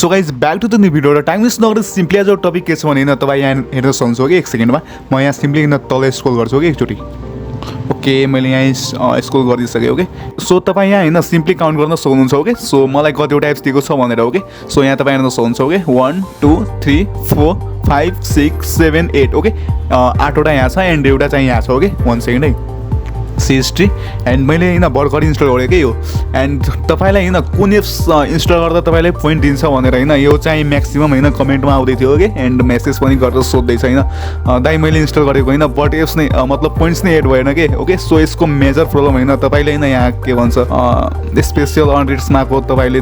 so guys back to the new video र time is नगरेर simply आज topic के छ भने होइन तपाईँ यहाँ हेर्न सक्नुहुन्छ कि एक सेकेन्डमा म यहाँ सिम्पली होइन तल स्क्रोल गर्छु कि एकचोटि ओके मैले यहाँ स्क्रोल गरिसकेँ ओके सो तपाईँ यहाँ होइन सिम्पली काउन्ट गर्न सक्नुहुन्छ ओके सो मलाई कतिवटा एप्स दिएको छ भनेर ओके सो यहाँ तपाईँ हेर्न सक्नुहुन्छ ओके 1 2 3 4 5 6 7 8 ओके 8वटा यहाँ छ एन्ड एउटा चाहिँ यहाँ छ ओके 1 सेकेन्ड है हिस्ट्री एन्ड मैले होइन भर्खर इन्स्टल गरेकै हो एन्ड तपाईँलाई होइन कुन एप्स इन्स्टल गर्दा तपाईँलाई पोइन्ट दिन्छ भनेर होइन यो चाहिँ म्याक्सिमम होइन कमेन्टमा आउँदै थियो कि एन्ड मेसेज पनि गरेर सोध्दैछ होइन दाइ मैले इन्स्टल गरेको होइन बट एप्स नै मतलब पोइन्ट्स नै एड भएन कि ओके सो यसको मेजर प्रब्लम होइन तपाईँले होइन यहाँ के भन्छ स्पेसियल अनरिट्समाको तपाईँले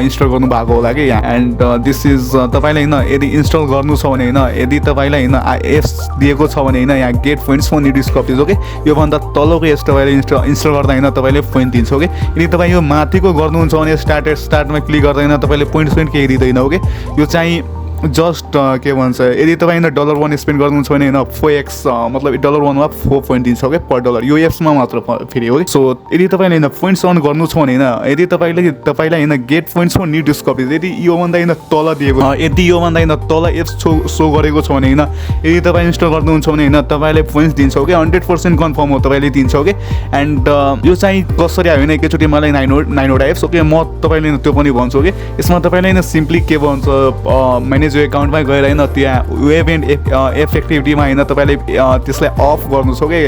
इन्स्टल गर्नु भएको होला कि यहाँ एन्ड दिस इज तपाईँले होइन यदि इन्स्टल गर्नु छ भने होइन यदि तपाईँलाई होइन एप्स दिएको छ भने होइन यहाँ get points for new discoveries okay योभन्दा तलको एप्स तपाईँले इन्स्टल गर्दा होइन तपाईँले पोइन्ट दिन्छ ओके यदि तपाईँ यो माथिको गर्नुहुन्छ भने स्टार्टमा क्लिक गर्दा होइन तपाईँले पोइन्ट्स केही दिँदैन ओके यो चाहिँ जस्ट के भन्छ यदि तपाईँ होइन $1 स्पेन्ड गर्नुहुन्छ भने होइन 4x मतलब $1 4 पोइन्ट दिन्छ ओके पर डलर यो एप्समा मात्र फेरि हो सो यदि तपाईँले होइन पोइन्ट्स अन गर्नु छ भने होइन यदि तपाईँलाई होइन गेट पोइन्ट्स फर न्यू डिस्कभरीज यदि योभन्दा होइन तल दिएको यदि योभन्दा होइन तल एप्स सो गरेको छ भने होइन यदि तपाईँ इन्स्टल गर्नुहुन्छ भने होइन तपाईँले पोइन्ट्स दिन्छ ओके 100% कन्फर्म हो तपाईँले दिन्छ ओके एन्ड यो चाहिँ कसरी आयो भने एकैचोटि मलाई 9वटा एप्स ओके म तपाईँले त्यो पनि भन्छु ओके यसमा तपाईँले होइन सिम्पली के भन्छ म्यानेज यो एकाउन्टमै गएर होइन त्यहाँ वेब एन्ड एफेक्टिभिटीमा होइन तपाईँले त्यसलाई अफ गर्नु छ कि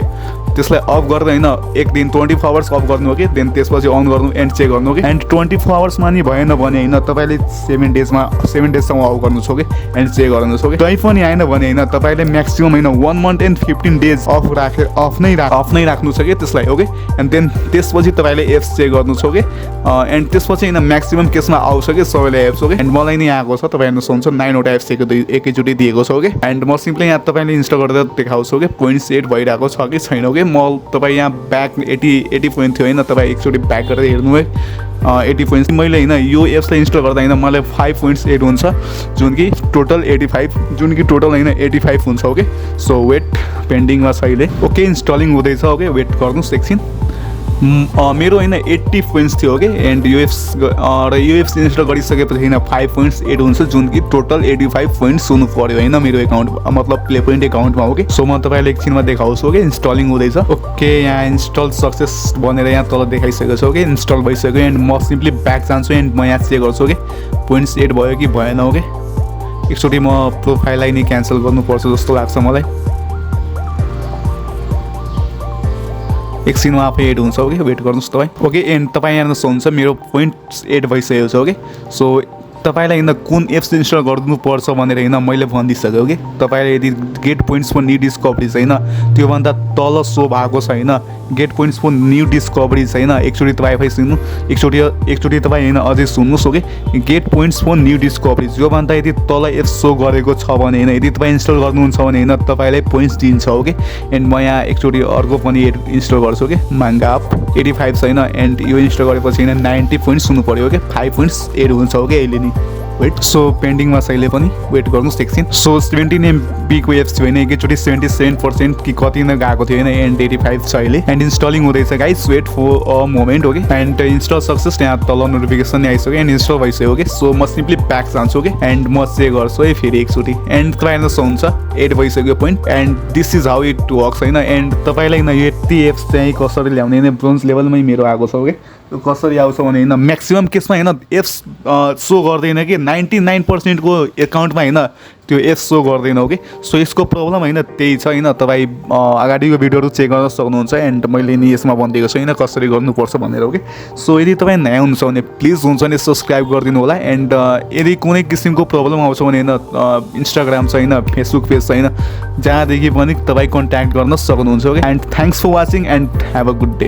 त्यसलाई अफ गर्दा होइन एक दिन 24 आवर्स अफ गर्नु हो कि देन त्यसपछि अन गर्नु एन्ड चेक गर्नु कि एन्ड 24 आवर्समा नि भएन भने होइन तपाईँले 7 डेजसम्म अफ गर्नु छ कि एन्ड चेक गर्नु छ कि तै पनि आएन भने होइन तपाईँले म्याक्सिमम होइन 1 month and 15 days अफ नै राख्नु छ कि त्यसलाई ओके एन्ड देन त्यसपछि तपाईँले एप्स चेक गर्नु छ कि एन्ड त्यसपछि होइन म्याक्सिमम केसमा आउँछ कि सबैले एप्स ओके एन्ड मलाई नै आएको छ तपाईँ हेर्नु सक्नुहुन्छ 9वटा एप्स एकैचोटि दिएको छ ओके एन्ड म सिम्पली यहाँ तपाईँले इन्स्टल गरेर देखाउँछु कि पोइन्ट्स एड भइरहेको छ कि छैन ओके म तपाईँ यहाँ ब्याक 80 पोइन्ट थियो होइन तपाईँ एकचोटि ब्याक गरेर हेर्नु है 80 पोइन्ट्स मैले होइन यो एप्सलाई इन्स्टल गर्दा होइन मलाई 5 पोइन्ट्स एड हुन्छ जुन कि टोटल 85 हुन्छ ओके सो वेट पेन्डिङमा छ अहिले ओके इन्स्टलिङ हुँदैछ ओके वेट गर्नुहोस् एकछिन मेरो होइन 80 पोइन्ट्स थियो ओके एन्ड यो एप्स इन्स्टल गरिसकेपछि होइन 5 पोइन्ट्स एड हुन्छ जुन कि टोटल 85 पोइन्ट्स हुनु पऱ्यो होइन मेरो एकाउन्ट मतलब प्ले पोइन्ट एकाउन्टमा ओके सो म तपाईँलाई एकछिनमा देखाउँछु ओके इन्स्टलिङ हुँदैछ ओके यहाँ इन्स्टल सक्सेस भनेर यहाँ तल देखाइसकेको छ ओके इन्स्टल भइसक्यो एन्ड म सिम्पली ब्याक जान्छु एन्ड म यहाँ चेक गर्छु ओके पोइन्ट्स एड भयो कि भएन ओके एकचोटि म प्रोफाइललाई नै क्यान्सल गर्नुपर्छ जस्तो लाग्छ मलाई एकछिनमा आफै एड हुन्छ ओके वेट गर्नुहोस् तपाईँ ओके एन्ड तपाईँ हेर्न सक्नुहुन्छ मेरो पोइन्ट्स एड भइसकेको छ ओके सो तपाईँलाई होइन कुन एप्स इन्स्टल गर्नुपर्छ भनेर होइन मैले भनिदिइसकेँ ओके तपाईँले यदि get points for new discoveries होइन त्योभन्दा तल सो भएको छ होइन get points for new discoveries होइन एकचोटि तपाईँ सुन्नु एकचोटि तपाईँ होइन अझै सुन्नुहोस् okay get points for new discoveries योभन्दा यदि तल एप्स सो गरेको छ भने होइन यदि तपाईँ इन्स्टल गर्नुहुन्छ भने होइन तपाईँलाई पोइन्ट्स दिन्छ ओके एन्ड म यहाँ एकचोटि अर्को पनि इन्स्टल गर्छु ओके माङ्गा अप 85 छैन एन्ड यो इन्स्टल गरेपछि होइन 90 पोइन्ट्स हुनु पऱ्यो ओके 5 पोइन्ट्स एड हुन्छ ओके अहिले नि वेट सो पेन्डिङमा छ अहिले पनि वेट गर्नुहोस् एकछिन सो 17 MB को एप्स थियो होइन एकैचोटि 77% कि कति नै गएको थियो होइन एन्ड 85 छ अहिले एन्ड इन्स्टलिङ हुँदैछ guys wait for a moment okay and install success यहाँ तल नोटिफिकेसन आइसक्यो एन्ड इन्स्टल भइसक्यो ओके सो म सिम्पली ब्याक जान्छु ओके एन्ड म चेक गर्छु है फेरि एकचोटि एन्ड तपाईँ हेर्न सक्नुहुन्छ एड भइसक्यो point and this is how it works होइन एन्ड तपाईँलाई होइन यति एप्स चाहिँ कसरी ल्याउने होइन ब्रोन्ज लेभलमै मेरो आएको छ ओके कसरी आउँछ भने होइन म्याक्सिमम केसमा होइन एप्स सो गर्दैन कि 99% को एकाउन्टमा होइन त्यो एप्स सो गर्दैन ओके सो यसको प्रब्लम होइन त्यही छ होइन तपाईँ अगाडिको भिडियोहरू चेक गर्न सक्नुहुन्छ एन्ड मैले नि यसमा भनिदिएको छु होइन कसरी गर्नुपर्छ भनेर ओके सो यदि तपाईँ नयाँ हुनुहुन्छ भने प्लिज हुन्छ भने सब्सक्राइब गरिदिनु होला एन्ड यदि कुनै किसिमको प्रब्लम आउँछ भने होइन इन्स्टाग्राम छ होइन फेसबुक पेज छ होइन जहाँदेखि पनि तपाईँ कन्ट्याक्ट गर्न सक्नुहुन्छ okay and thanks for watching and have a good day